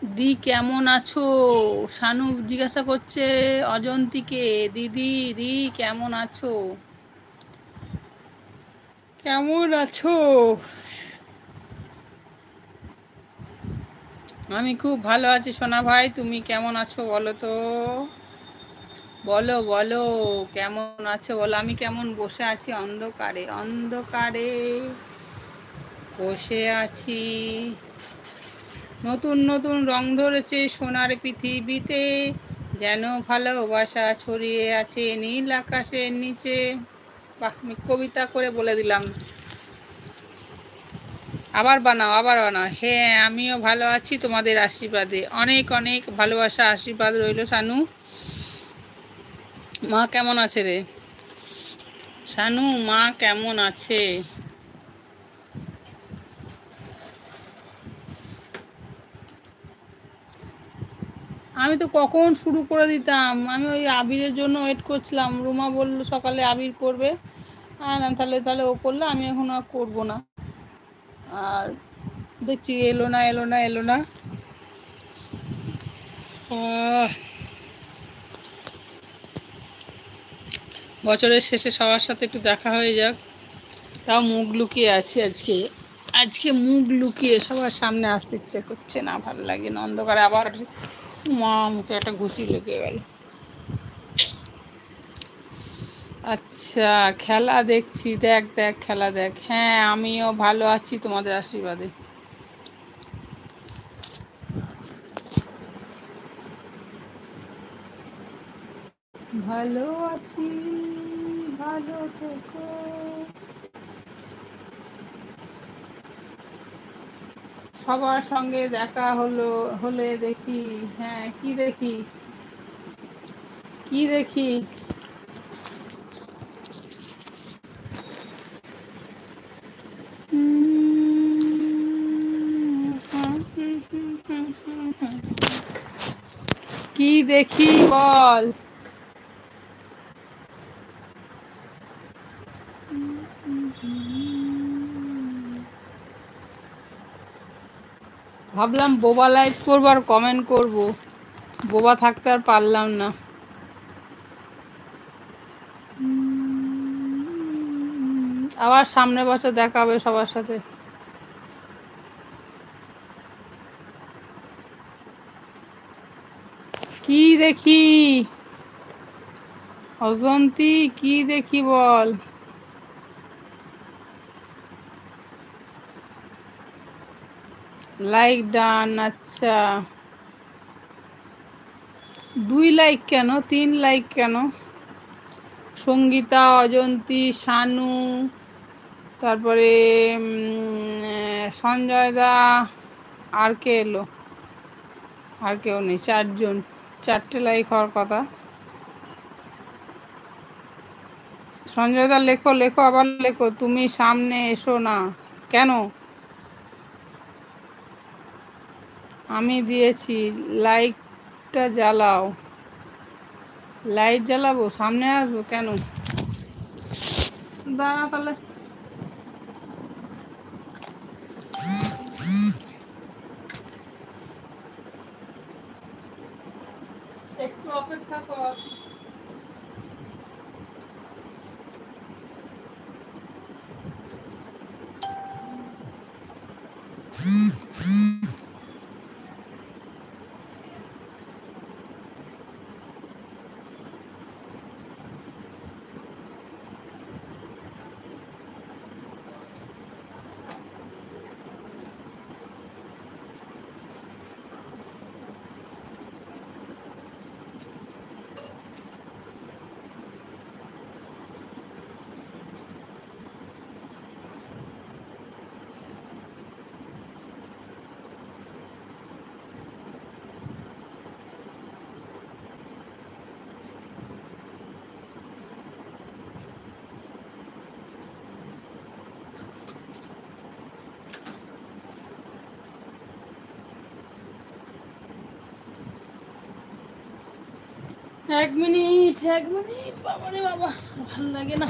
দি কেমন আছো? শানু জিজ্ঞাসা করছে অজন্তীকে, দিদি দি কেমন আছো? কেমন আছো? আমি খুব ভালো আছি সোনা ভাই, তুমি কেমন আছো বলো তো? বলো বলো কেমন আছো বলো। আমি কেমন বসে আছি অন্ধকারে, অন্ধকারে বসে আছি। নতুন নতুন রং ধরেছে সোনার পৃথিবীতে, যেন ভালোবাসা ছড়িয়ে আছে নীল আকাশের নিচে। বাহ, আমি কবিতা করে বলে দিলাম। আবার বানাও, আবার বানাও। হ্যাঁ, আমিও ভালো আছি তোমাদের আশীর্বাদে। অনেক অনেক ভালোবাসা আশীর্বাদ রইল শানু। মা কেমন আছে রে? শানু মা কেমন আছে? আমি তো কখন শুরু করে দিতাম, আমি ওই আবিরের জন্য ওয়েট করছিলাম। রুমা বললো সকালে আবির করবে, আর তাহলে তাহলে ও করলে, আমি এখন আর করবো না। আর দেখছি এলো না এলো না এলো না। বছরের শেষে সবার সাথে একটু দেখা হয়ে যাক। তাও মুখ লুকিয়ে আছি আজকে। আজকে মুখ লুকিয়ে সবার সামনে আসতে ইচ্ছে করছে না, ভালো লাগে না। অন্ধকারে আবার মা মুখে একটা ঘুষি লেগে গেল। আচ্ছা, খেলা দেখছি, দেখ দেখ খেলা দেখ। হ্যাঁ, আমিও ভালো আছি তোমাদের আশীর্বাদে। ভালো আছি, ভালো থেকো। সবার সঙ্গে দেখা হলে দেখি। হ্যাঁ, কি দেখি? কি দেখি? কি দেখি বল? ভাবলাম বোবা লাইভ করবো আর কমেন্ট করবো, বোবা থাকতে আর পারলাম না। আবার সামনের বছর দেখা হবে সবার সাথে। কি দেখি অজন্তি, কি দেখি বল? Like done. আচ্ছা, 2 লাইক কেন, 3 লাইক কেন? সঙ্গীতা, অজন্তি, শানু, তারপরে সঞ্জয় দা, আর কে এলো? আর কেউ নেই, 4জন। 4টে লাইক হওয়ার কথা। সঞ্জয় দা লেখো লেখো, আবার লেখো। তুমি সামনে এসো না কেন? আমি দিয়েছি, লাইটটা জ্বালাও। লাইট জ্বালাবো, সামনে আসবো কেন? দাঁড়া তাহলে, একটু অপেক্ষা কর। এক মিনিট, 1 মিনিট। বাবা রে বাবা, ভালো লাগে না।